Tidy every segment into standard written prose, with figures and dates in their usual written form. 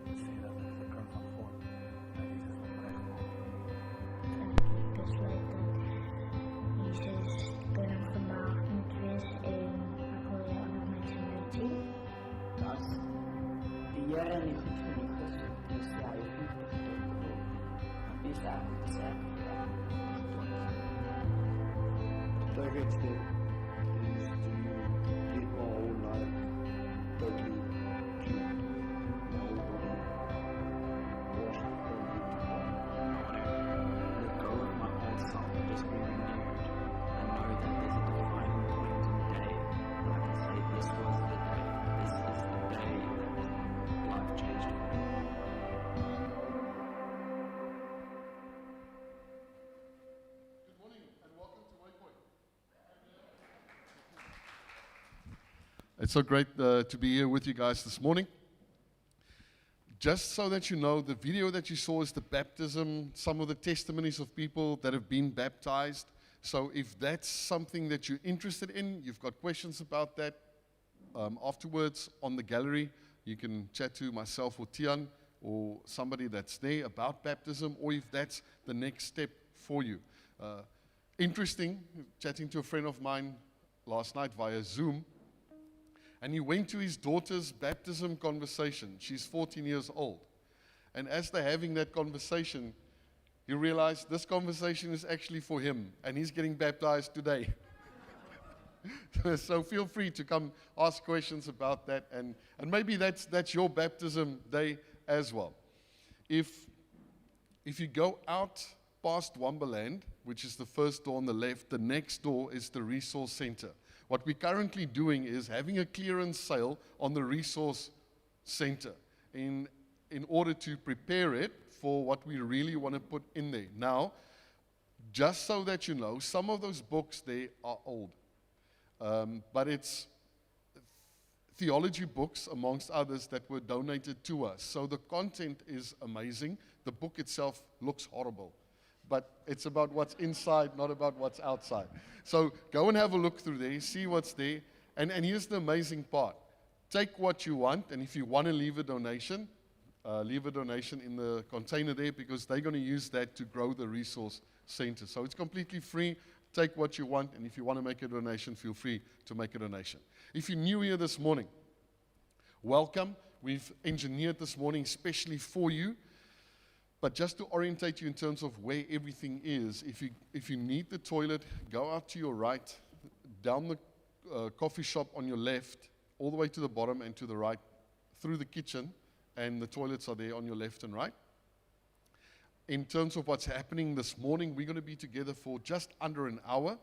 we see dat het de kracht van God en Jesus oprecht maakt. Ik besluit dat Jezus kunnen gemaakt moet wees en ek wil jou ander mense moet sien. As die Here nie goed genoeg is, is hy goed te doen. En dis daar te sê. The target step is to get my whole life totally clean. My whole body washed from head to toe. Let go of my old self and just be renewed. And know that there's a divine point and day where I can say this was the day. This is the day that life changed for me. Good morning and welcome to Waypoint. It's so great to be here with you guys this morning. Just so that you know, the video that you saw is the baptism, some of the testimonies of people that have been baptized. So if that's something that you're interested in, you've got questions about that, afterwards on the gallery, you can chat to myself or Tian or somebody that's there about baptism, or if that's the next step for you. Interesting, chatting to a friend of mine last night via Zoom, and he went to his daughter's baptism conversation. She's 14 years old. And as they're having that conversation, you realize this conversation is actually for him, and he's getting baptized today. So feel free to come ask questions about that, and maybe that's your baptism day as well. If you go out past Wumberland, which is the first door on the left, the next door is the resource center. What we're currently doing is having a clearance sale on the resource center in order to prepare it for what we really want to put in there. Now, just so that you know, some of those books there are old. But it's theology books, amongst others, that were donated to us. So the content is amazing. The book itself looks horrible. But it's about what's inside, not about what's outside. So go and have a look through there, see what's there. And here's the amazing part. Take what you want, and if you want to leave a donation in the container there, because they're going to use that to grow the resource center. So it's completely free. Take what you want, and if you want to make a donation, feel free to make a donation. If you're new here this morning, welcome. We've engineered this morning especially for you. But just to orientate you in terms of where everything is, if you need the toilet, go out to your right, down the coffee shop on your left, all the way to the bottom and to the right, through the kitchen, and the toilets are there on your left and right. In terms of what's happening this morning, we're going to be together for just under an hour.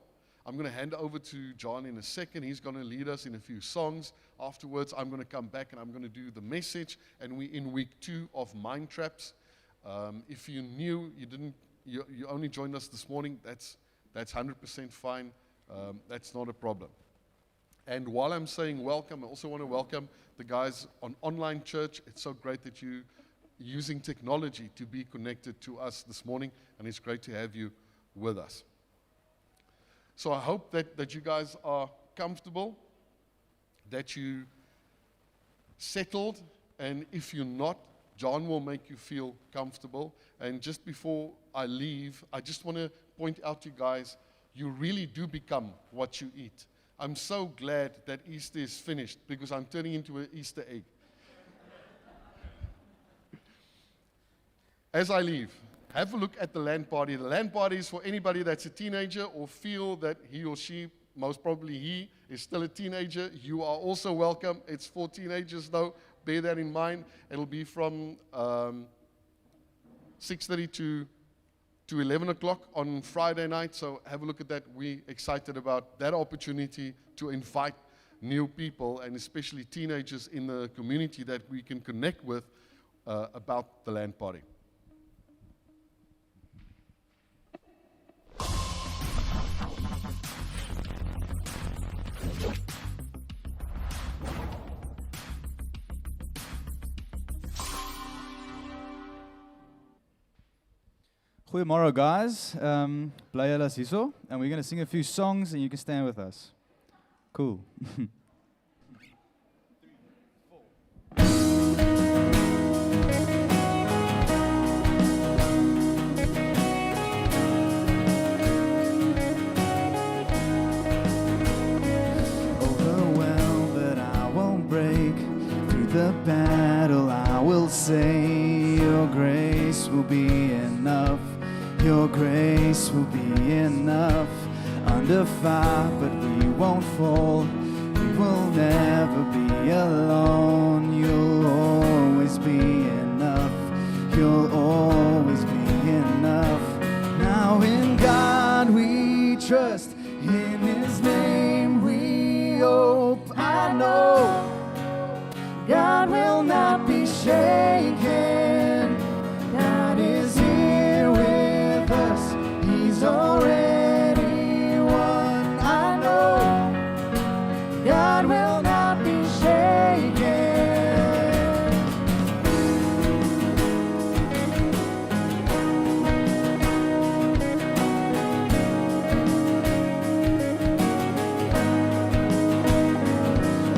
I'm going to hand over to John in a second. He's going to lead us in a few songs. Afterwards, I'm going to come back and I'm going to do the message. And we're in week 2 of Mind Traps. If you're new, you only joined us this morning, that's 100% fine. That's not a problem. And while I'm saying welcome, I also want to welcome the guys on online church. It's so great that you're using technology to be connected to us this morning, and it's great to have you with us. So I hope that you guys are comfortable, that you settled, and if you're not, John will make you feel comfortable. And just before I leave, I just want to point out to you guys, you really do become what you eat. I'm so glad that Easter is finished, because I'm turning into an Easter egg. As I leave, have a look at the land party. The land party is for anybody that's a teenager or feel that he or she, most probably he, is still a teenager. You are also welcome. It's for teenagers though. Bear that in mind. It'll be from 6:30 to 11 o'clock on Friday night. So have a look at that. We're excited about that opportunity to invite new people, and especially teenagers in the community that we can connect with about the land party. Goeiemorgen guys, bly julle is hierso, and we're going to sing a few songs and you can stand with us. Cool. the battle, I will say your grace will be enough. Your grace will be enough. Under fire, but we won't fall. We will never be alone. You'll always be enough. You'll always be enough. Now in God we trust, in His name we hope. I know God will not be shaken. God is here with us. He's already won. I know God will not be shaken.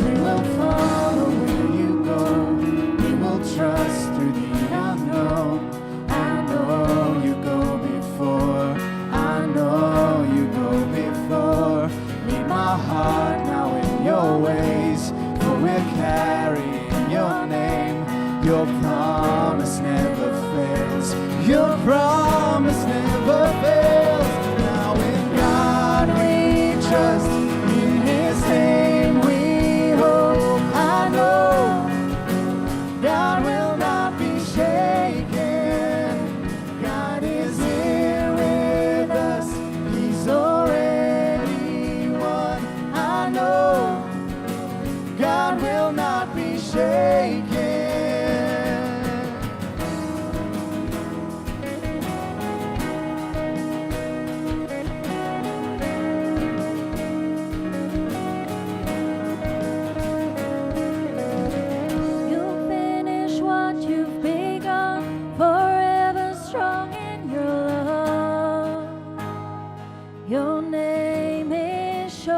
We will follow where you go. We will trust through the unknown. I know you go before. I know you go before. Lead my heart now in your ways, for we're carrying your name. Your promise never fails. Your promise never fails. Now in God we trust, in His name we hope. I know God will not be shaken. God is here with us. He's already won. I know God will not be shaken. You'll finish what you've begun, forever strong in your love. Your name is sure,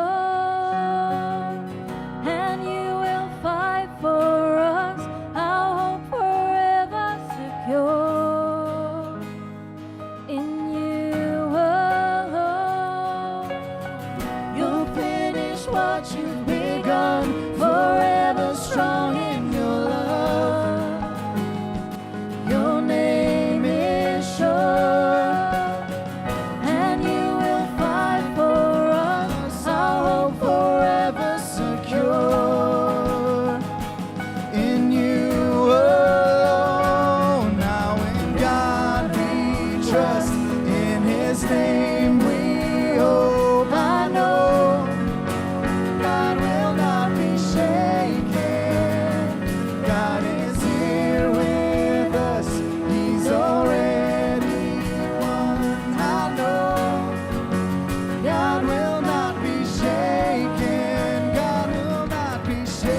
and you will fight for us. Our hope forever secure in you alone. You'll finish what you've begun, forever strong in your love. Your name is sure, and you will fight for us. Our hope forever secure in you alone. Now in God we trust, in His name we hope. I know God will not be shaken. God is here with us. He's already won. I know God will not be shaken. God will not be shaken.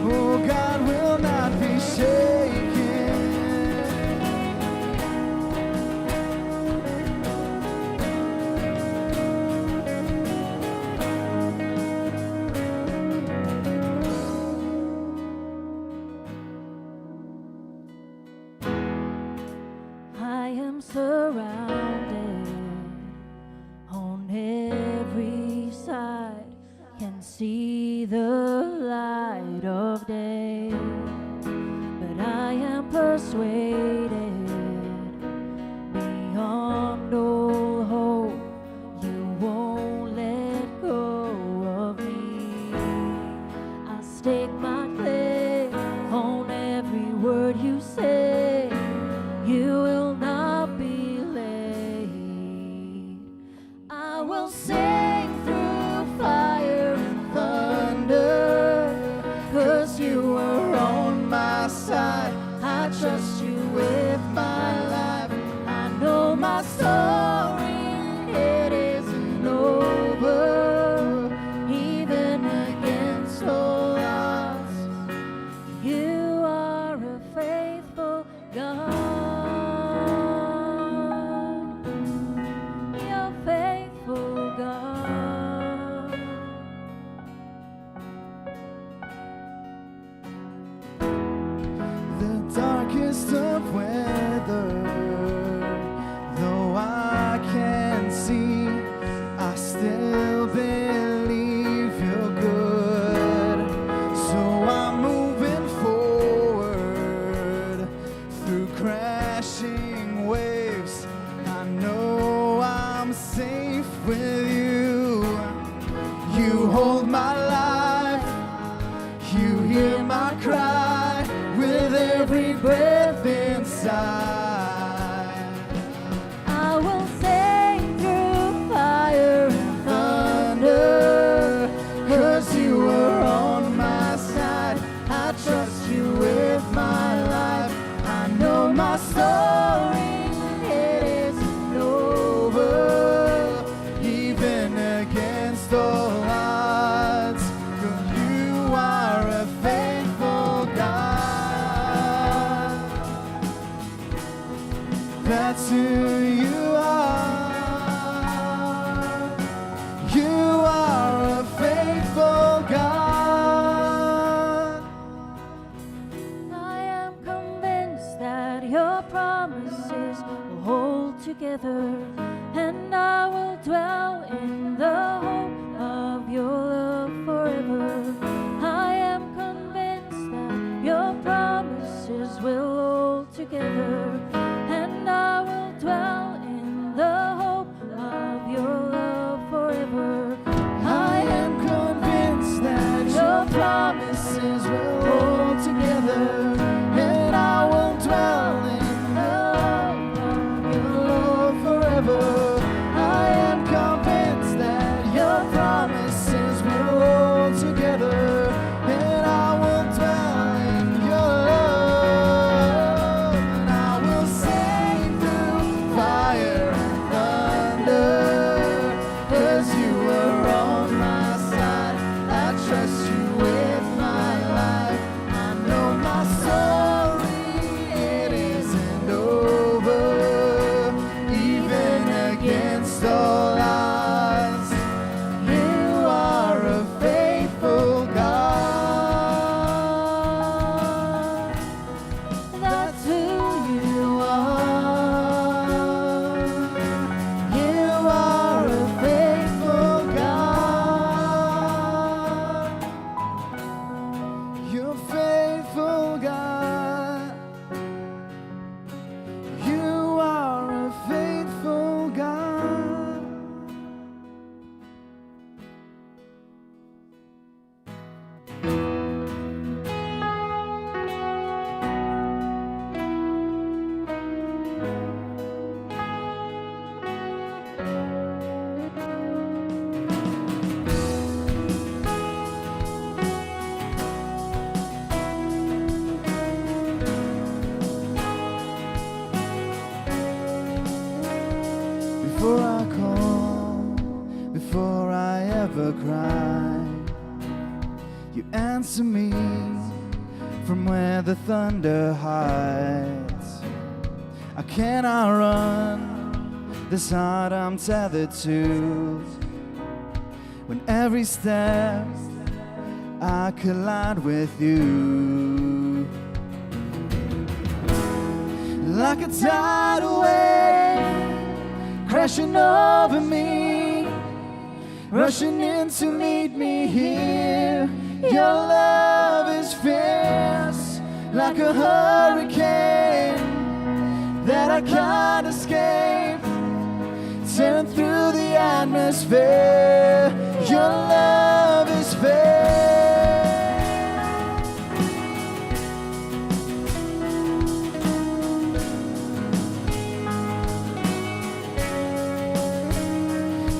Oh, God will not be shaken. I am surrounded on every side, can see the light of day, but I am persuaded beyond all hope you won't let go of me. I stake my claim on every word you say. You will not be late. I will sing through fire and thunder, 'cause you are on my side. I trust you crashing waves, I know I'm safe with you. You hold my life, you hear my cry with every breath inside. I will sing through fire and thunder, 'Cause you are on my side. I trust you with my life. I know my story, it isn't over, even against all odds. 'Cause you are a faithful God. That's who you are. You are a faithful God. I am convinced that your promises will hold together, and I will dwell in the hope of your love forever. I am convinced that your promises will hold together, and I will dwell in the hope of your love forever. I am convinced that your promises will hold together, and I will dwell in the hope of your love forever. I am convinced that your promises will hold together, and I will dwell in your love. And I will sing through fire and thunder, 'cause you are on my side. I trust you with my life. I know my story, it isn't over, even against all odds. You are a faithful God. That's who you are. You are a faithful God. You're faithful God. You are a faithful God. Before I call, before I ever cry, you answer me from where the thunder hides. I cannot run this heart I'm tethered to, when every step I collide with you. Like a tidal wave crashing over me, rushing in to meet me here. Your love is fierce, like a hurricane that I can't escape, tearing through the atmosphere. Your love is fair.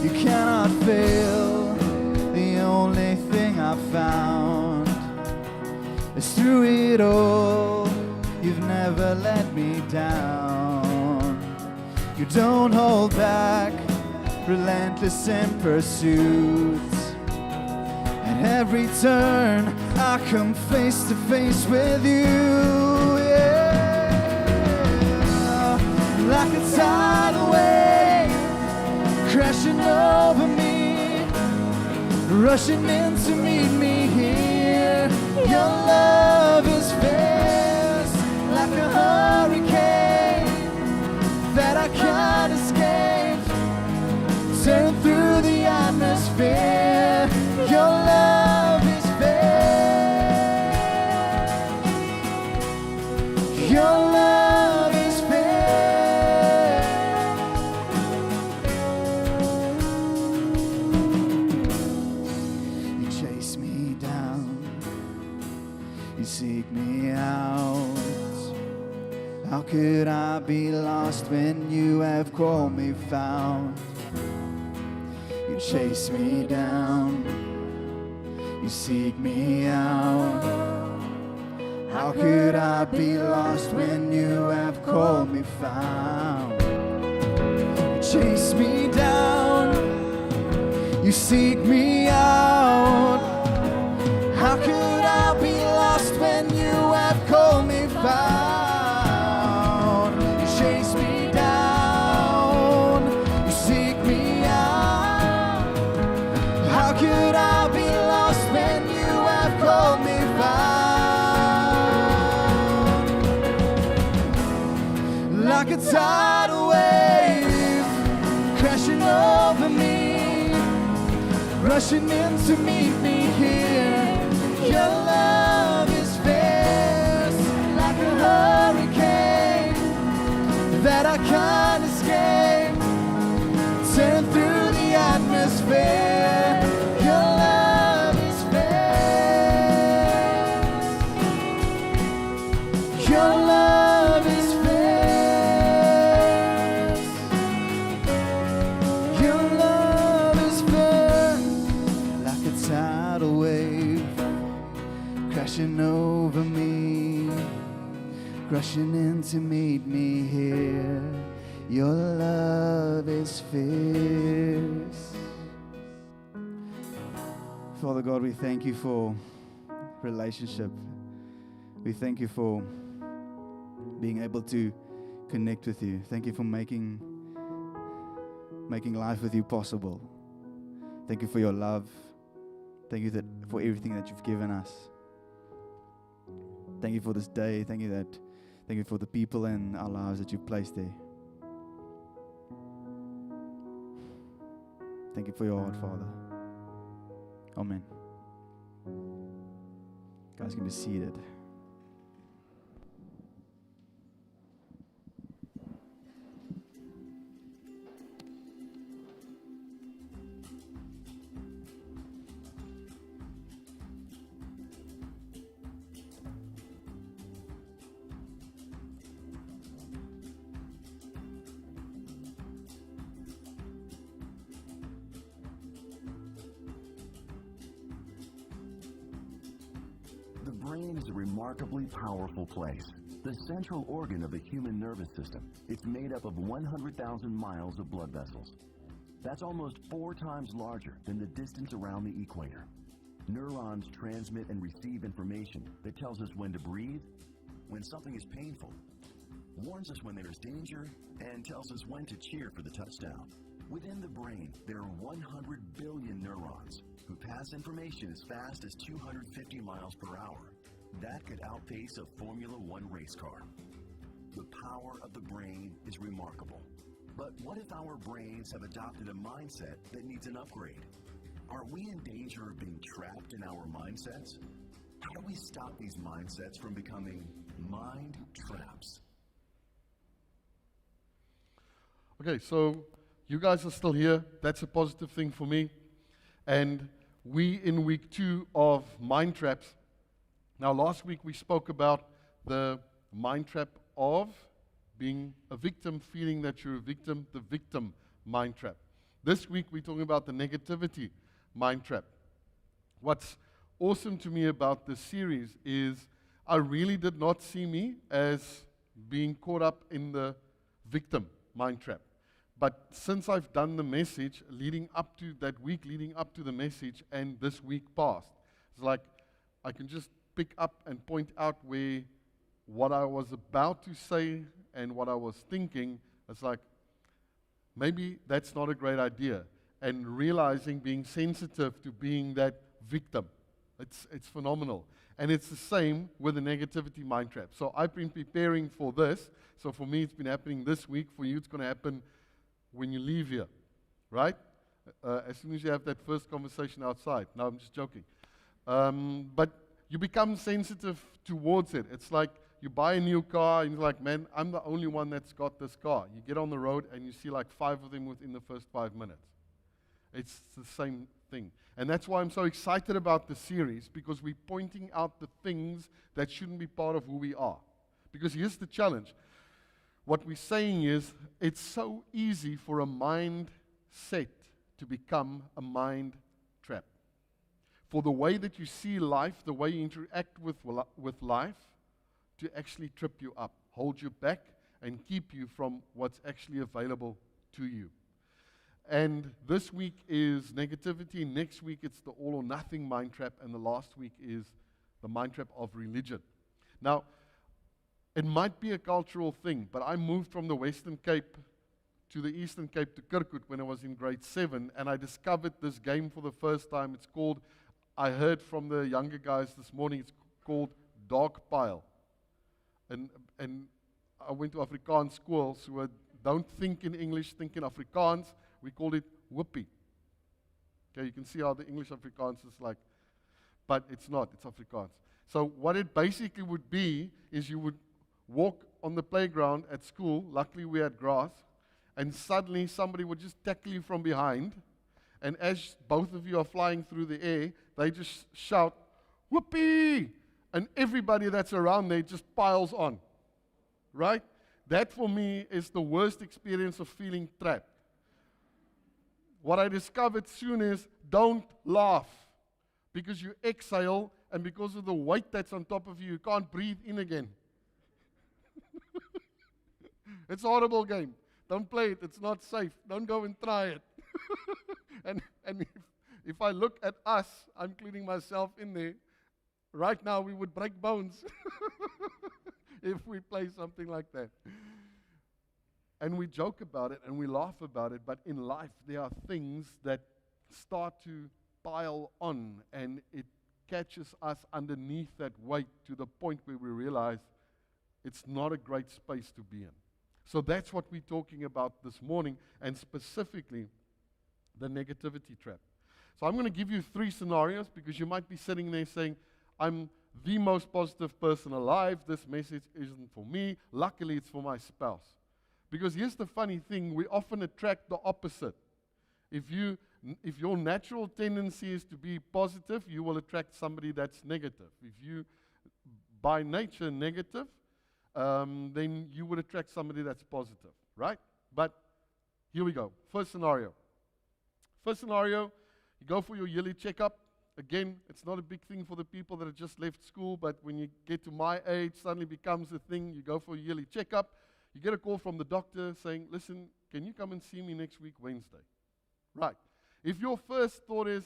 You cannot fail. The only thing I've found is through it all, you've never let me down. You don't hold back, relentless in pursuit. At every turn, I come face to face with you. Yeah. Like a tidal wave crashing over me, rushing in to meet me here. Your love is fierce, like a hurricane that I can't escape, tearing through the atmosphere. Your love is fair. Your love could I be lost when you have called me found? You chase me down, you seek me out. How could I be lost when you have called me found? You chase me down, you seek me out. How could I be lost when you have called me found? You chase me down, you seek me out. How could I be lost when you have called me found? Like a tidal wave crashing over me, rushing in to meet me here. Your love is fierce, like a hurricane that I can't escape. Turn through the atmosphere. Your love is fierce. Your love is fierce. Your love is fierce, like a tidal wave crashing over me, rushing in to meet me here. Your love is fierce. Father God, we thank you for relationship. We thank you for being able to connect with you. Thank you for making life with you possible. Thank you for your love. Thank you for everything that you've given us. Thank you for this day. Thank you for the people in our lives that you've placed there. Thank you for your heart, Father. Amen. Guys can be seated. The brain is a remarkably powerful place, the central organ of the human nervous system. It's made up of 100,000 miles of blood vessels. That's almost 4 times larger than the distance around the equator. Neurons transmit and receive information that tells us when to breathe, when something is painful, warns us when there is danger, and tells us when to cheer for the touchdown. Within the brain, there are 100 billion neurons who pass information as fast as 250 miles per hour. That could outpace a Formula One race car. The power of the brain is remarkable. But what if our brains have adopted a mindset that needs an upgrade? Are we in danger of being trapped in our mindsets? How do we stop these mindsets from becoming mind traps? Okay, so you guys are still here. That's a positive thing for me. And we in week 2 of mind traps. Now, last week we spoke about the mind trap of being a victim, feeling that you're a victim, the victim mind trap. This week we're talking about the negativity mind trap. What's awesome to me about this series is I really did not see me as being caught up in the victim mind trap. But since I've done the message leading up to that week, leading up to the message, and this week past, it's like I can just pick up and point out where what I was about to say and what I was thinking, it's like maybe that's not a great idea. And realizing, being sensitive to being that victim, it's phenomenal. And it's the same with the negativity mind trap. So I've been preparing for this. So for me, it's been happening this week. For you, it's going to happen when you leave here, right? As soon as you have that first conversation outside. No, I'm just joking. But you become sensitive towards it. It's like you buy a new car and you're like, man, I'm the only one that's got this car. You get on the road and you see like 5 of them within the first 5 minutes. It's the same thing. And that's why I'm so excited about the series, because we're pointing out the things that shouldn't be part of who we are. Because here's the challenge. what we're saying is it's so easy for a mindset to become a mind trap. For the way that you see life, the way you interact with life, to actually trip you up, hold you back, and keep you from what's actually available to you. And this week is negativity, next week it's the all or nothing mind trap, and the last week is the mind trap of religion. Now, it might be a cultural thing, but I moved from the Western Cape to the Eastern Cape to Kirkwood when I was in grade 7, and I discovered this game for the first time. It's called, I heard from the younger guys this morning, it's called Dog Pile. And I went to Afrikaans school, so I don't think in English, think in Afrikaans. We called it whoopie. Okay, you can see how the English Afrikaans is like, but it's not, it's Afrikaans. So what it basically would be is you would walk on the playground at school, luckily we had grass, and suddenly somebody would just tackle you from behind, and as both of you are flying through the air, they just shout, whoopee! And everybody that's around there just piles on, right? That for me is the worst experience of feeling trapped. What I discovered soon is don't laugh, because you exhale, and because of the weight that's on top of you, you can't breathe in again. It's a horrible game. Don't play it. It's not safe. Don't go and try it. and if I look at us, I'm including myself in there, right now we would break bones if we play something like that. And we joke about it and we laugh about it, but in life there are things that start to pile on, and it catches us underneath that weight to the point where we realize it's not a great space to be in. So that's what we're talking about this morning, and specifically the negativity trap. So I'm going to give you 3 scenarios, because you might be sitting there saying, I'm the most positive person alive, this message isn't for me, luckily it's for my spouse. Because here's the funny thing, we often attract the opposite. If your natural tendency is to be positive, you will attract somebody that's negative. If you, by nature, negative, then you would attract somebody that's positive, right? But here we go. First scenario. You go for your yearly checkup. Again, it's not a big thing for the people that have just left school, but when you get to my age, suddenly becomes a thing. You go for a yearly checkup. You get a call from the doctor saying, listen, can you come and see me next week, Wednesday? Right. If your first thought is,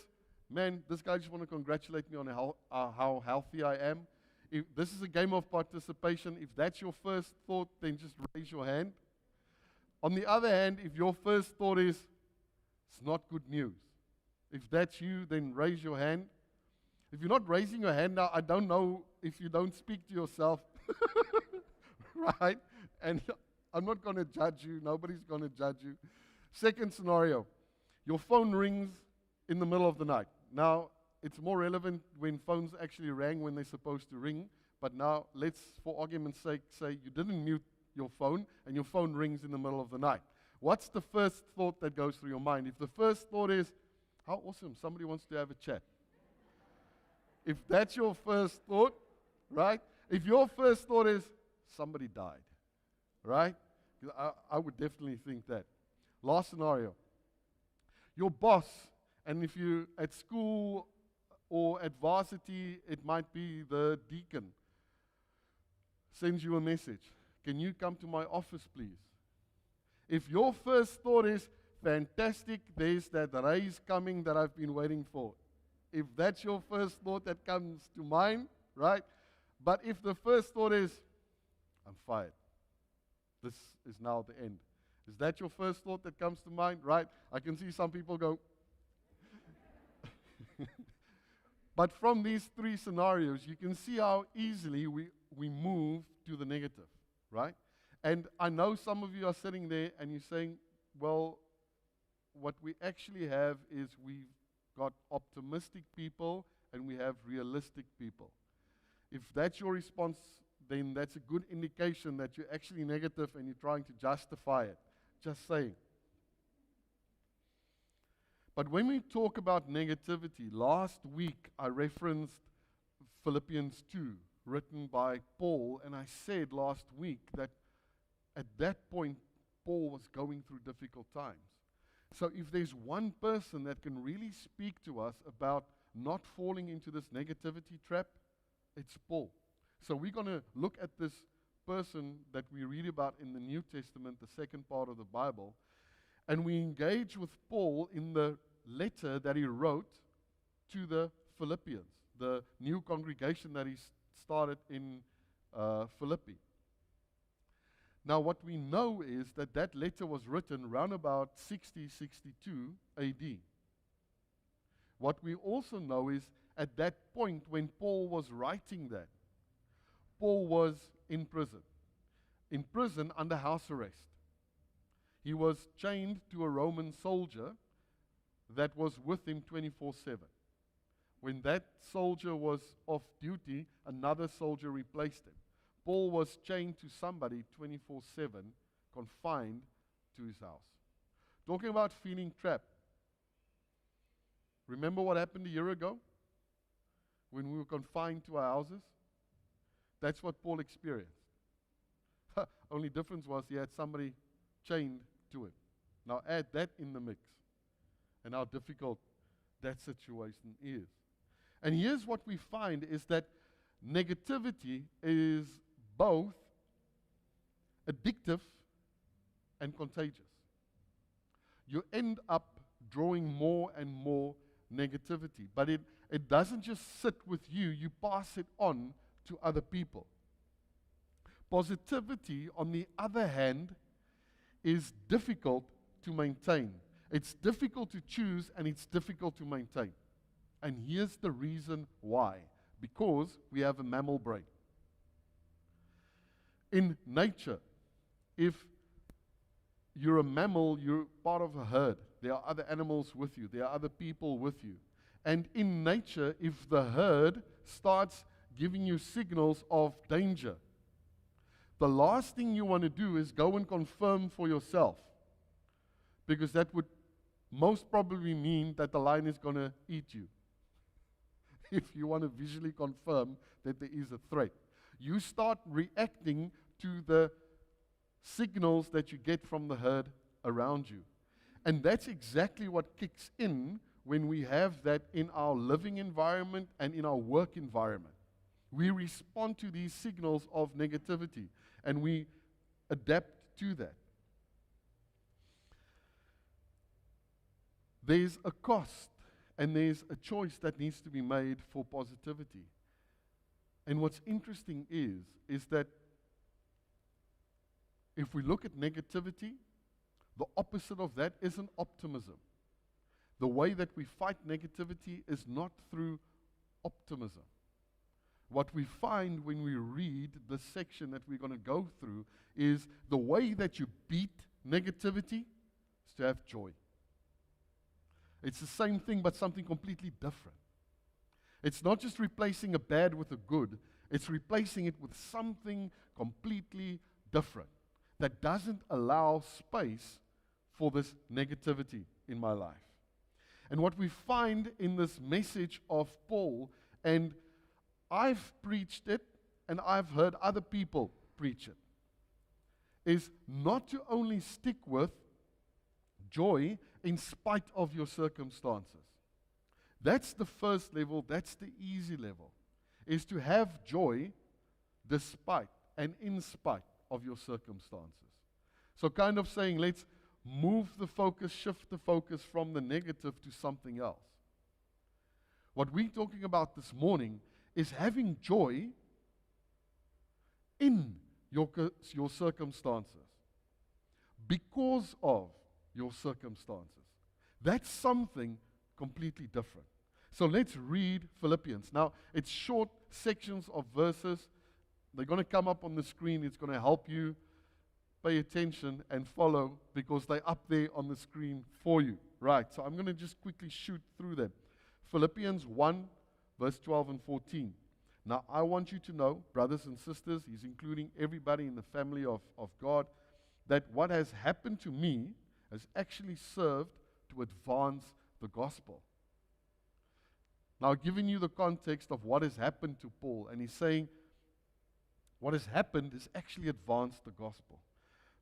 man, this guy just want to congratulate me on how healthy I am. If this is a game of participation, if that's your first thought, then just raise your hand. On the other hand, if your first thought is, it's not good news. If that's you, then raise your hand. If you're not raising your hand now, I don't know if you don't speak to yourself, right? And I'm not going to judge you. Nobody's going to judge you. Second scenario, your phone rings in the middle of the night. Now, it's more relevant when phones actually rang when they're supposed to ring. But now, let's, for argument's sake, say you didn't mute your phone and your phone rings in the middle of the night. What's the first thought that goes through your mind? If the first thought is, how awesome, somebody wants to have a chat. If that's your first thought, right? If your first thought is, somebody died, right? I would definitely think that. Last scenario. Your boss, and if you're at school or at varsity, it might be the deacon, sends you a message. Can you come to my office, please? If your first thought is, fantastic, there's that raise coming that I've been waiting for. If that's your first thought that comes to mind, right? But if the first thought is, I'm fired, this is now the end. Is that your first thought that comes to mind, right? I can see some people go. But from these 3 scenarios, you can see how easily we move to the negative, right? And I know some of you are sitting there and you're saying, well, what we actually have is we've got optimistic people and we have realistic people. If that's your response, then that's a good indication that you're actually negative and you're trying to justify it. Just saying. But when we talk about negativity, last week I referenced Philippians 2, written by Paul, and I said last week that at that point, Paul was going through difficult times. So if there's one person that can really speak to us about not falling into this negativity trap, it's Paul. So we're going to look at this person that we read about in the New Testament, the second part of the Bible, and we engage with Paul in the letter that he wrote to the Philippians, the new congregation that he started in Philippi. Now, what we know is that that letter was written around about 60-62 AD. What we also know is at that point when Paul was writing that, Paul was in prison under house arrest. He was chained to a Roman soldier that was with him 24/7. When that soldier was off duty, another soldier replaced him. Paul was chained to somebody 24/7, confined to his house. Talking about feeling trapped. Remember what happened a year ago when we were confined to our houses? That's what Paul experienced. Only difference was he had somebody chained to him. Now add that in the mix and how difficult that situation is. And here's what we find is that negativity is both addictive and contagious. You end up drawing more and more negativity, but it doesn't just sit with you, you pass it on to other people. Positivity, on the other hand, is difficult to maintain. It's difficult to choose and it's difficult to maintain. And here's the reason why. Because we have a mammal brain. In nature, if you're a mammal, you're part of a herd. There are other animals with you. There are other people with you. And in nature, if the herd starts giving you signals of danger, the last thing you want to do is go and confirm for yourself. Because that would most probably mean that the lion is going to eat you. If you want to visually confirm that there is a threat. You start reacting to the signals that you get from the herd around you. And that's exactly what kicks in when we have that in our living environment and in our work environment. We respond to these signals of negativity and we adapt to that. There's a cost and there's a choice that needs to be made for positivity. And what's interesting is that if we look at negativity, the opposite of that isn't optimism. The way that we fight negativity is not through optimism. What we find when we read the section that we're going to go through is the way that you beat negativity is to have joy. It's the same thing, but something completely different. It's not just replacing a bad with a good. It's replacing it with something completely different that doesn't allow space for this negativity in my life. And what we find in this message of Paul, and I've preached it, and I've heard other people preach it, is not to only stick with joy in spite of your circumstances. That's the first level, that's the easy level, is to have joy despite and in spite of your circumstances. So kind of saying, let's move the focus, shift the focus from the negative to something else. What we're talking about this morning is having joy in your circumstances, because of your circumstances. That's something completely different. So let's read Philippians. Now, it's short sections of verses. They're going to come up on the screen. It's going to help you pay attention and follow because they're up there on the screen for you. Right, so I'm going to just quickly shoot through them. Philippians 1, verse 12 and 14. Now, I want you to know, brothers and sisters, he's including everybody in the family of God, that what has happened to me has actually served to advance the gospel. Now, giving you the context of what has happened to Paul, and he's saying what has happened has actually advanced the gospel.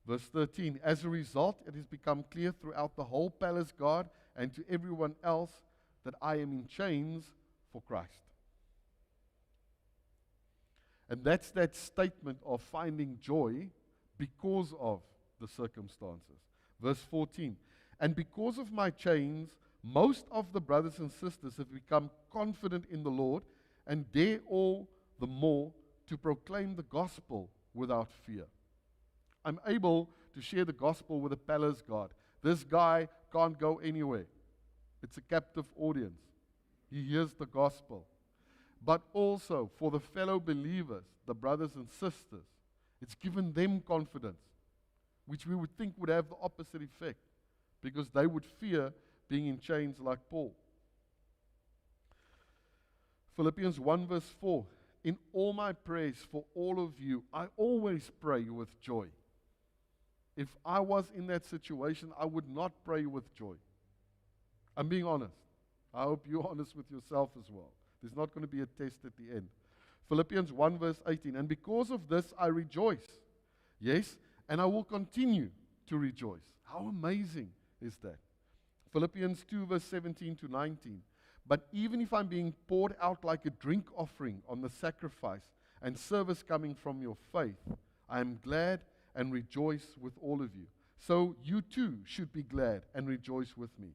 Verse 13, as a result, it has become clear throughout the whole palace guard and to everyone else that I am in chains for Christ. And that's that statement of finding joy because of the circumstances. Verse 14, and because of my chains, most of the brothers and sisters have become confident in the Lord and dare all the more to proclaim the gospel without fear. I'm able to share the gospel with a palace guard. This guy can't go anywhere. It's a captive audience. He hears the gospel. But also for the fellow believers, the brothers and sisters, it's given them confidence, which we would think would have the opposite effect, because they would fear being in chains like Paul. Philippians 1 verse 4, in all my prayers for all of you, I always pray with joy. If I was in that situation, I would not pray with joy. I'm being honest. I hope you're honest with yourself as well. There's not going to be a test at the end. Philippians 1 verse 18, and because of this I rejoice. Yes, and I will continue to rejoice. How amazing is that? Philippians 2 verse 17 to 19. But even if I'm being poured out like a drink offering on the sacrifice and service coming from your faith, I am glad and rejoice with all of you. So you too should be glad and rejoice with me.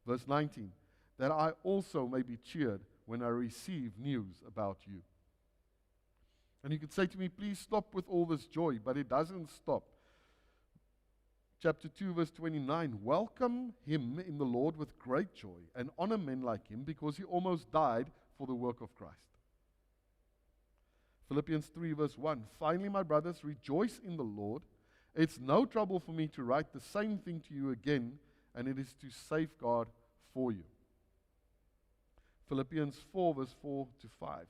Verse 19, that I also may be cheered when I receive news about you. And you could say to me, please stop with all this joy, but it doesn't stop. Chapter 2 verse 29, welcome him in the Lord with great joy and honor men like him because he almost died for the work of Christ. Philippians 3 verse 1, finally my brothers, rejoice in the Lord. It's no trouble for me to write the same thing to you again, and it is to safeguard for you. Philippians 4 verse 4 to 5,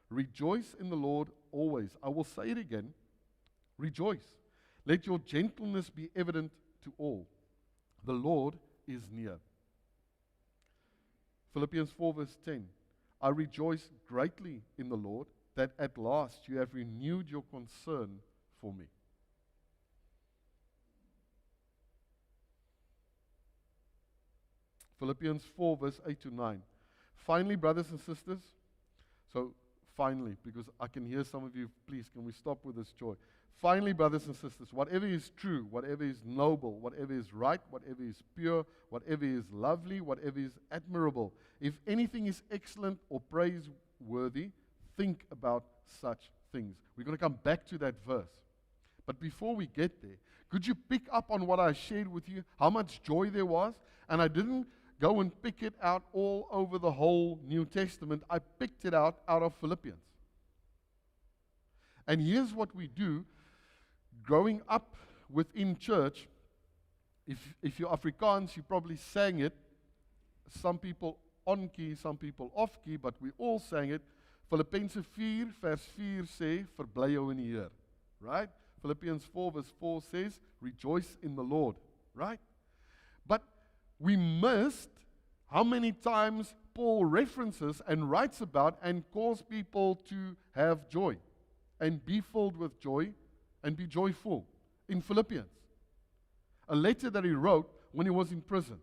rejoice in the Lord always. I will say it again, rejoice. Let your gentleness be evident to all. The Lord is near. Philippians 4 verse 10, I rejoice greatly in the Lord that at last you have renewed your concern for me. Philippians 4 verse 8 to 9. Finally, brothers and sisters, so finally, because I can hear some of you, please, can we stop with this joy? Finally, brothers and sisters, whatever is true, whatever is noble, whatever is right, whatever is pure, whatever is lovely, whatever is admirable, if anything is excellent or praiseworthy, think about such things. We're going to come back to that verse. But before we get there, could you pick up on what I shared with you, how much joy there was? And I didn't go and pick it out all over the whole New Testament. I picked it out of Philippians. And here's what we do. Growing up within church, if you're Afrikaans, you probably sang it. Some people on key, some people off key, but we all sang it. Filippense 4 vers 4 sê, verbly jou in die Heer. Right? Philippians 4 verse 4 says, rejoice in the Lord. Right? But we missed how many times Paul references and writes about and calls people to have joy and be filled with joy and be joyful in Philippians. A letter that he wrote when he was in prison.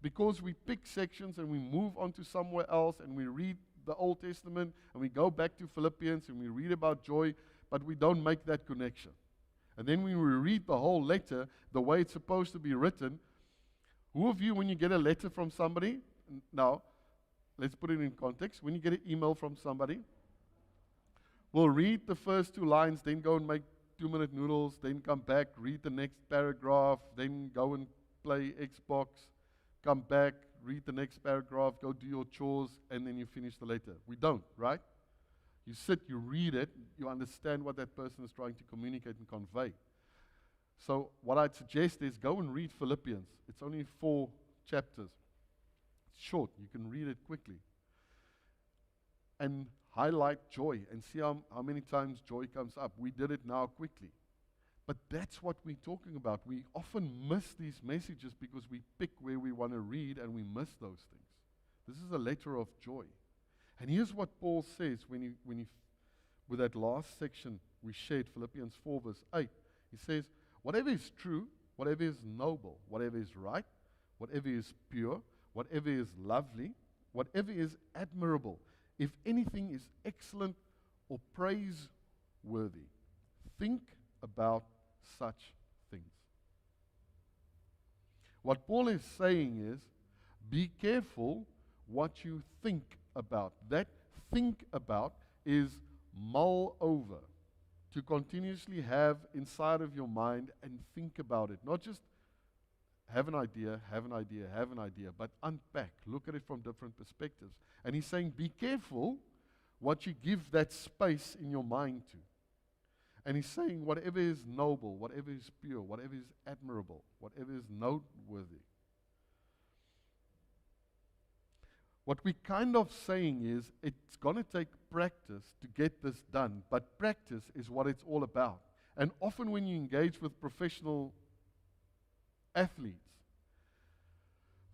Because we pick sections and we move on to somewhere else and we read the Old Testament and we go back to Philippians and we read about joy, but we don't make that connection. And then when we read the whole letter the way it's supposed to be written, who of you, when you get a letter from somebody, now, let's put it in context, when you get an email from somebody, will read the first 2 lines, then go and make 2-minute noodles, then come back, read the next paragraph, then go and play Xbox, come back, read the next paragraph, go do your chores, and then you finish the letter. We don't, right? You sit, you read it, you understand what that person is trying to communicate and convey. So what I'd suggest is go and read Philippians. It's only 4 chapters. It's short. You can read it quickly. And highlight joy and see how many times joy comes up. We did it now quickly. But that's what we're talking about. We often miss these messages because we pick where we want to read and we miss those things. This is a letter of joy. And here's what Paul says when he with that last section we shared, Philippians 4 verse 8. He says, whatever is true, whatever is noble, whatever is right, whatever is pure, whatever is lovely, whatever is admirable, if anything is excellent or praiseworthy, think about such things. What Paul is saying is, be careful what you think about. That think about is mull over, to continuously have inside of your mind and think about it. Not just have an idea, but unpack, look at it from different perspectives. And he's saying, be careful what you give that space in your mind to. And he's saying, whatever is noble, whatever is pure, whatever is admirable, whatever is noteworthy. What we're kind of saying is, it's going to take practice to get this done, but practice is what it's all about. And often when you engage with professional athletes,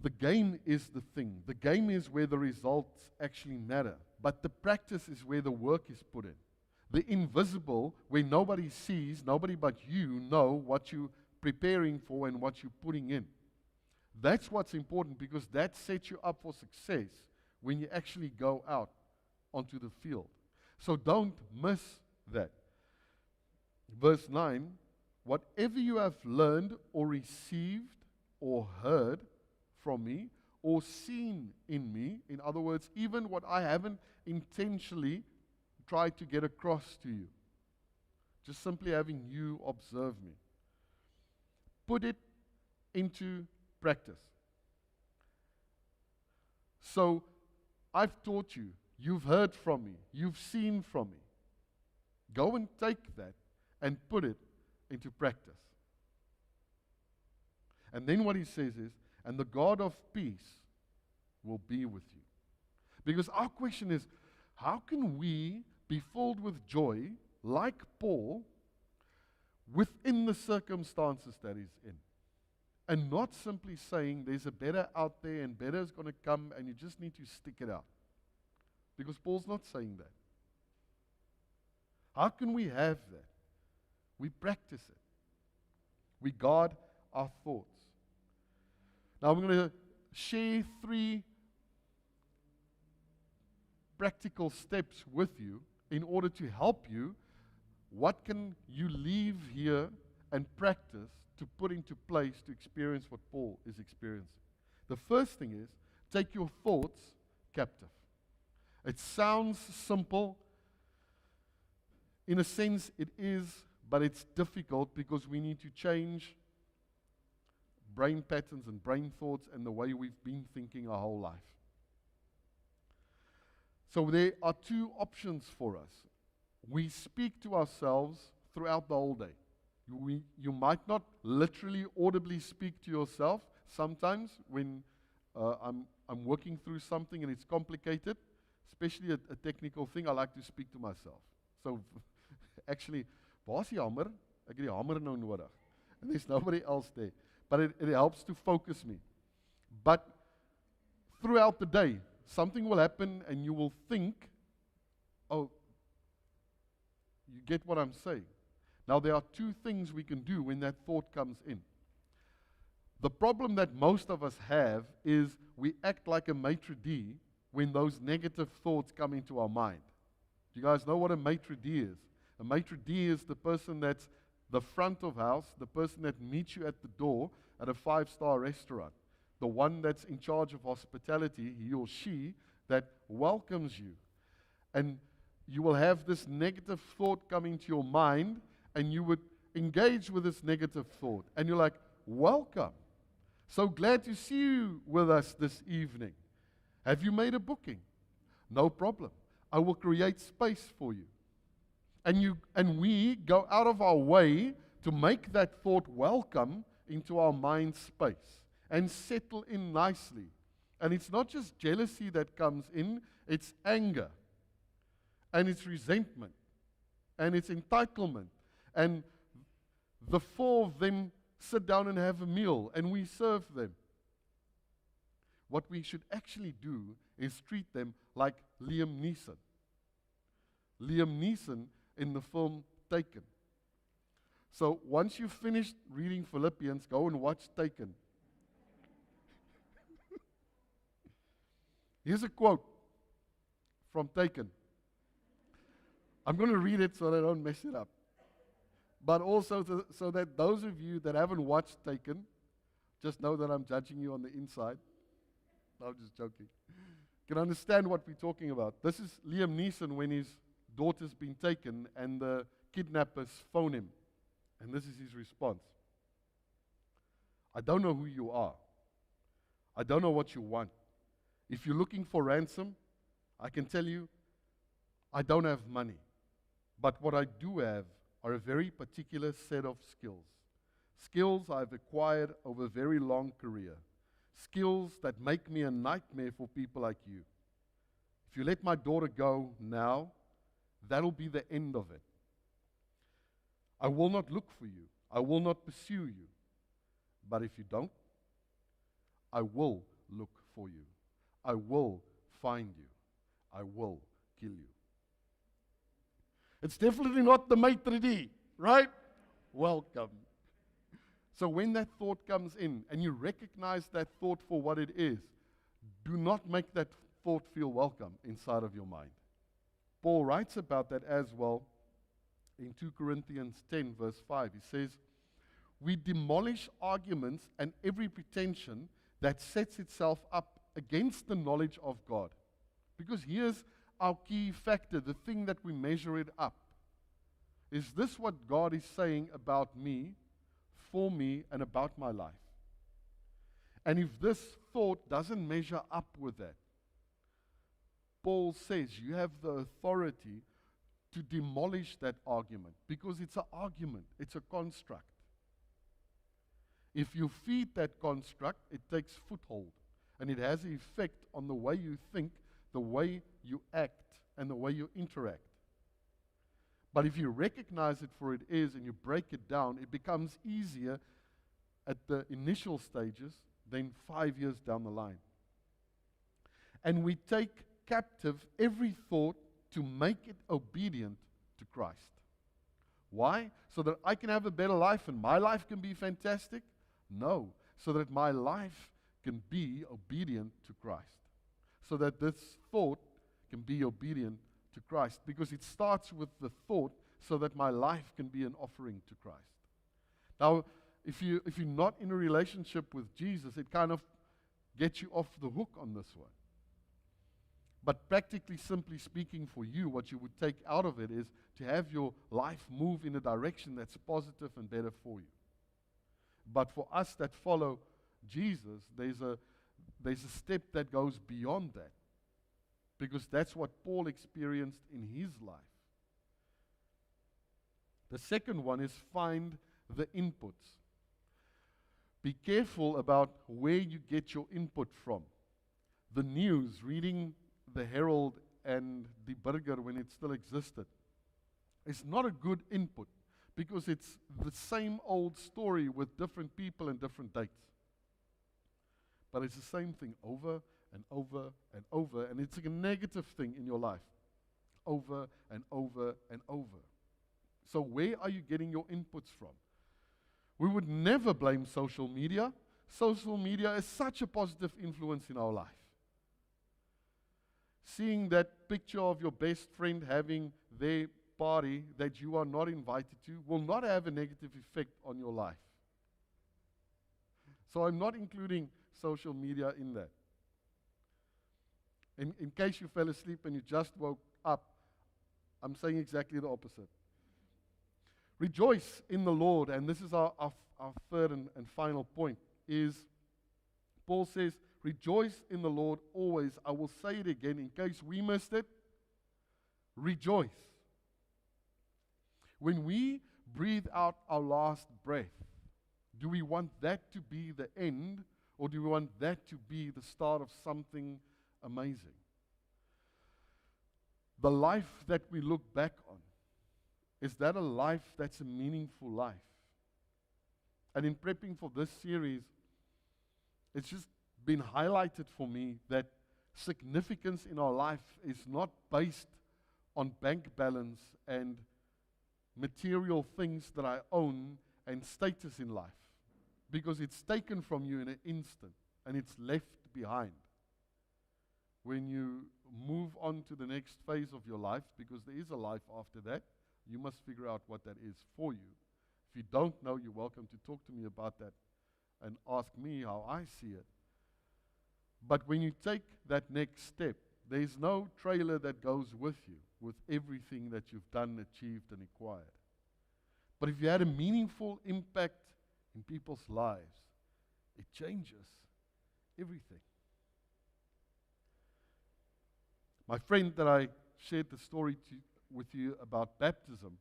the game is the thing. The game is where the results actually matter. But the practice is where the work is put in. The invisible, where nobody sees, nobody but you know what you're preparing for and what you're putting in. That's what's important, because that sets you up for success when you actually go out onto the field. So don't miss that. Verse 9, whatever you have learned or received or heard from me or seen in me, in other words, even what I haven't intentionally tried to get across to you, just simply having you observe me, put it into practice. So I've taught you, you've heard from me, you've seen from me. Go and take that and put it into practice. And then what he says is, and the God of peace will be with you. Because our question is, how can we be filled with joy like Paul within the circumstances that he's in? And not simply saying there's a better out there and better is going to come and you just need to stick it out. Because Paul's not saying that. How can we have that? We practice it. We guard our thoughts. Now I'm going to share 3 practical steps with you in order to help you. What can you leave here and practice to put into place to experience what Paul is experiencing? The first thing is, take your thoughts captive. It sounds simple. In a sense, it is, but it's difficult because we need to change brain patterns and brain thoughts and the way we've been thinking our whole life. So there are 2 options for us. We speak to ourselves throughout the whole day. You might not literally audibly speak to yourself. Sometimes when I'm working through something and it's complicated, especially a technical thing, I like to speak to myself. So actually, waar is die hamer? Ek het die hamer nou nodig. And there's nobody else there. But it helps to focus me. But throughout the day, something will happen and you will think, oh, you get what I'm saying. Now there are 2 things we can do when that thought comes in. The problem that most of us have is we act like a maitre d' when those negative thoughts come into our mind. Do you guys know what a maitre d' is? A maitre d' is the person that's the front of house, the person that meets you at the door at a 5-star restaurant, the one that's in charge of hospitality, he or she, that welcomes you. And you will have this negative thought come into your mind, and you would engage with this negative thought. And you're like, welcome. So glad to see you with us this evening. Have you made a booking? No problem. I will create space for you. And we go out of our way to make that thought welcome into our mind space and settle in nicely. And it's not just jealousy that comes in, it's anger, and it's resentment, and it's entitlement. And the 4 of them sit down and have a meal, and we serve them. What we should actually do is treat them like Liam Neeson. Liam Neeson in the film Taken. So once you've finished reading Philippians, go and watch Taken. Here's a quote from Taken. I'm going to read it so that I don't mess it up. But also so that those of you that haven't watched Taken, just know that I'm judging you on the inside. No, I'm just joking. Can understand what we're talking about. This is Liam Neeson when his daughter's been taken and the kidnappers phone him. And this is his response. I don't know who you are. I don't know what you want. If you're looking for ransom, I can tell you, I don't have money. But what I do have are a very particular set of skills. Skills I've acquired over a very long career. Skills that make me a nightmare for people like you. If you let my daughter go now, that'll be the end of it. I will not look for you. I will not pursue you. But if you don't, I will look for you. I will find you. I will kill you. It's definitely not the maitre d', right? Welcome. So when that thought comes in and you recognize that thought for what it is, do not make that thought feel welcome inside of your mind. Paul writes about that as well in 2 Corinthians 10 verse 5. He says, we demolish arguments and every pretension that sets itself up against the knowledge of God. Because here's our key factor, the thing that we measure it up. Is this what God is saying about me, for me, and about my life? And if this thought doesn't measure up with that, Paul says you have the authority to demolish that argument, because it's an argument, it's a construct. If you feed that construct, it takes foothold, and it has an effect on the way you think, the way you act, and the way you interact. But if you recognize it for it is and you break it down, it becomes easier at the initial stages than 5 years down the line. And we take captive every thought to make it obedient to Christ. Why? So that I can have a better life and my life can be fantastic? No, so that my life can be obedient to Christ. So that this thought can be obedient to Christ, because it starts with the thought so that my life can be an offering to Christ. Now, if you're not in a relationship with Jesus, it kind of gets you off the hook on this one. But practically, simply speaking for you, what you would take out of it is to have your life move in a direction that's positive and better for you. But for us that follow Jesus, there's a step that goes beyond that. Because that's what Paul experienced in his life. The second one is find the inputs. Be careful about where you get your input from. The news, reading the Herald and the Burger when it still existed, is not a good input, because it's the same old story with different people and different dates. But it's the same thing over and over and over, and it's a negative thing in your life, over and over and over. So where are you getting your inputs from? We would never blame social media. Social media is such a positive influence in our life. Seeing that picture of your best friend having their party that you are not invited to will not have a negative effect on your life. So I'm not including social media in that. In case you fell asleep and you just woke up, I'm saying exactly the opposite. Rejoice in the Lord, and this is our third and final point, is Paul says, rejoice in the Lord always. I will say it again in case we missed it. Rejoice. When we breathe out our last breath, do we want that to be the end, or do we want that to be the start of something amazing? The life that we look back on, is that a life that's a meaningful life? And in prepping for this series, it's just been highlighted for me that significance in our life is not based on bank balance and material things that I own and status in life, because it's taken from you in an instant and it's left behind. When you move on to the next phase of your life, because there is a life after that, you must figure out what that is for you. If you don't know, you're welcome to talk to me about that and ask me how I see it. But when you take that next step, there's no trailer that goes with you, with everything that you've done, achieved, and acquired. But if you had a meaningful impact in people's lives, it changes everything. My friend that I shared the story with you about baptism,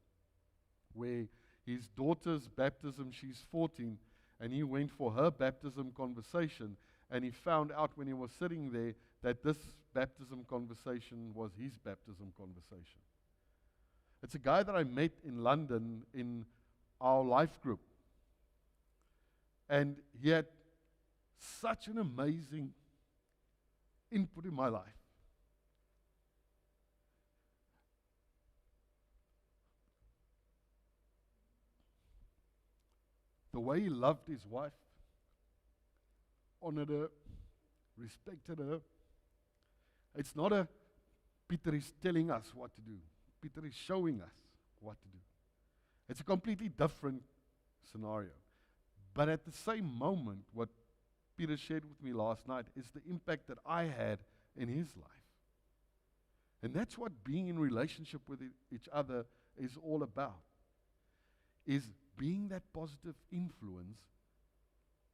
where his daughter's baptism, she's 14, and he went for her baptism conversation, and he found out when he was sitting there that this baptism conversation was his baptism conversation. It's a guy that I met in London in our life group. And he had such an amazing input in my life. The way he loved his wife, honored her, respected her. It's not a Peter is telling us what to do. Peter is showing us what to do. It's a completely different scenario. But at the same moment, what Peter shared with me last night is the impact that I had in his life. And that's what being in relationship with each other is all about. Is being that positive influence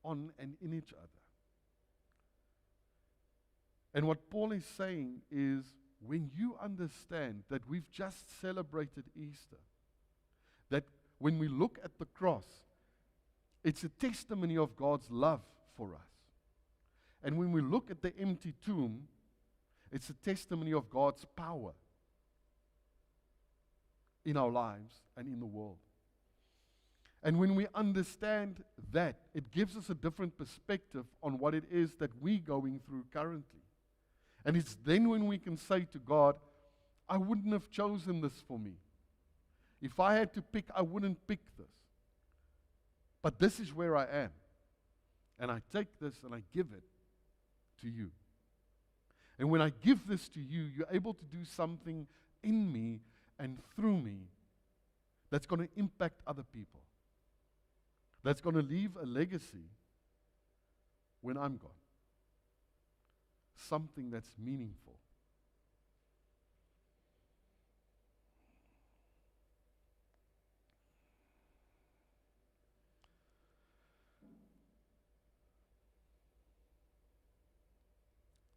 on and in each other. And what Paul is saying is, when you understand that we've just celebrated Easter, that when we look at the cross, it's a testimony of God's love for us. And when we look at the empty tomb, it's a testimony of God's power in our lives and in the world. And when we understand that, it gives us a different perspective on what it is that we're going through currently. And it's then when we can say to God, I wouldn't have chosen this for me. If I had to pick, I wouldn't pick this. But this is where I am. And I take this and I give it to you. And when I give this to you, you're able to do something in me and through me that's going to impact other people. That's going to leave a legacy when I'm gone. Something that's meaningful.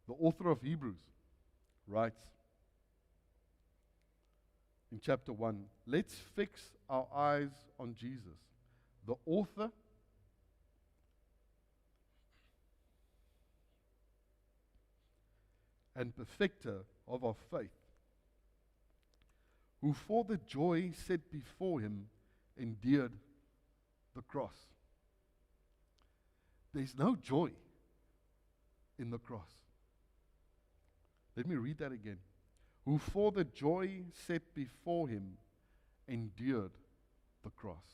The author of Hebrews writes in chapter 1, let's fix our eyes on Jesus, the author and perfecter of our faith, who for the joy set before him endured the cross. There's no joy in the cross. Let me read that again. Who for the joy set before him endured the cross.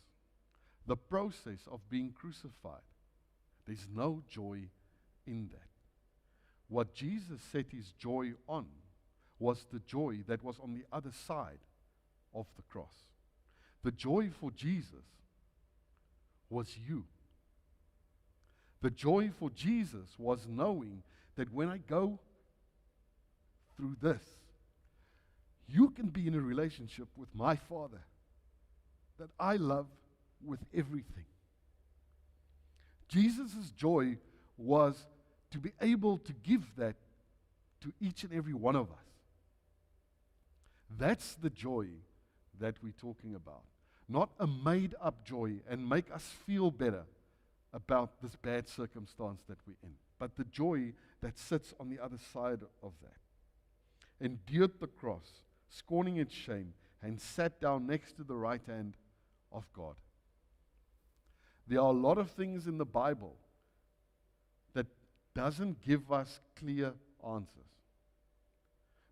The process of being crucified. There's no joy in that. What Jesus set his joy on was the joy that was on the other side of the cross. The joy for Jesus was you. The joy for Jesus was knowing that when I go through this, you can be in a relationship with my Father that I love with everything. Jesus' joy was to be able to give that to each and every one of us. That's the joy that we're talking about. Not a made-up joy and make us feel better about this bad circumstance that we're in, but the joy that sits on the other side of that. Endured the cross, scorning its shame, and sat down next to the right hand of God. There are a lot of things in the Bible that doesn't give us clear answers.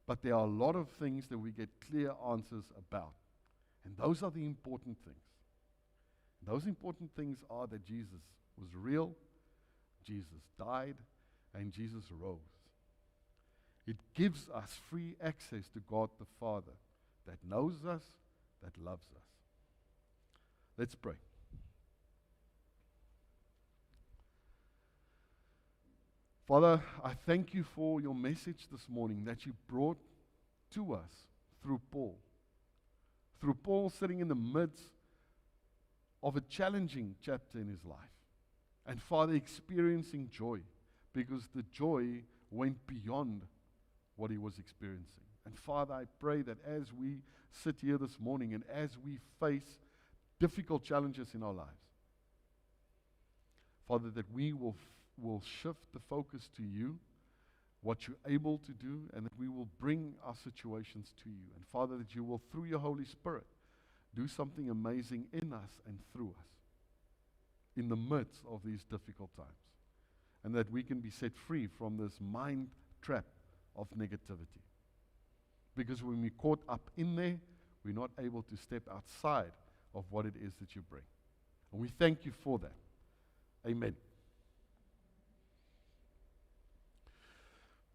But there are a lot of things that we get clear answers about. And those are the important things. Those important things are that Jesus was real, Jesus died, and Jesus rose. It gives us free access to God the Father that knows us, that loves us. Let's pray. Father, I thank you for your message this morning that you brought to us through Paul. Through Paul sitting in the midst of a challenging chapter in his life. And Father, experiencing joy, because the joy went beyond what he was experiencing. And Father, I pray that as we sit here this morning and as we face difficult challenges in our lives, Father, that we will shift the focus to you, what you're able to do, and that we will bring our situations to you. And Father, that you will, through your Holy Spirit, do something amazing in us and through us in the midst of these difficult times. And that we can be set free from this mind trap of negativity. Because when we're caught up in there, we're not able to step outside of what it is that you bring. And we thank you for that. Amen.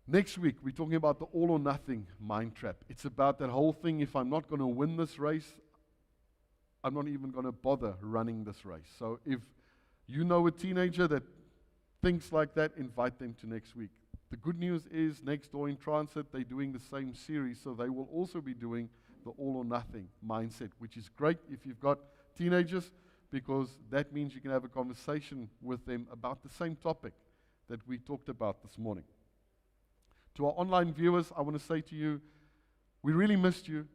Next week, we're talking about the all or nothing mind trap. It's about that whole thing, if I'm not going to win this race, I'm not even going to bother running this race. So if you know a teenager that thinks like that, invite them to next week. The good news is, next door in Transit, they're doing the same series, so they will also be doing the all or nothing mindset, which is great if you've got teenagers, because that means you can have a conversation with them about the same topic that we talked about this morning. To our online viewers, I want to say to you, we really missed you,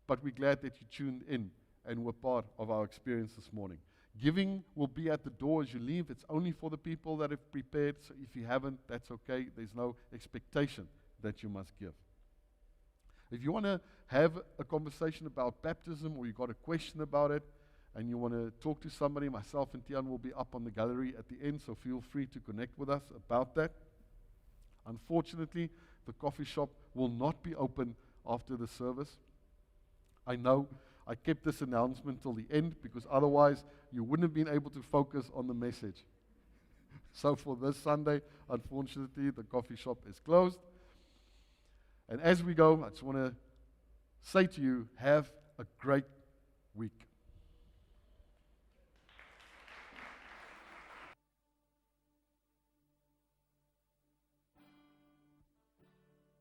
but we're glad that you tuned in and were part of our experience this morning. Giving will be at the door as you leave. It's only for the people that have prepared, so if you haven't, that's okay. There's no expectation that you must give. If you want to have a conversation about baptism, or you've got a question about it, and you want to talk to somebody, myself and Tian will be up on the gallery at the end, so feel free to connect with us about that. Unfortunately, the coffee shop will not be open after the service. I know I kept this announcement till the end because otherwise you wouldn't have been able to focus on the message. So for this Sunday, unfortunately, the coffee shop is closed. And as we go, I just want to say to you, have a great week.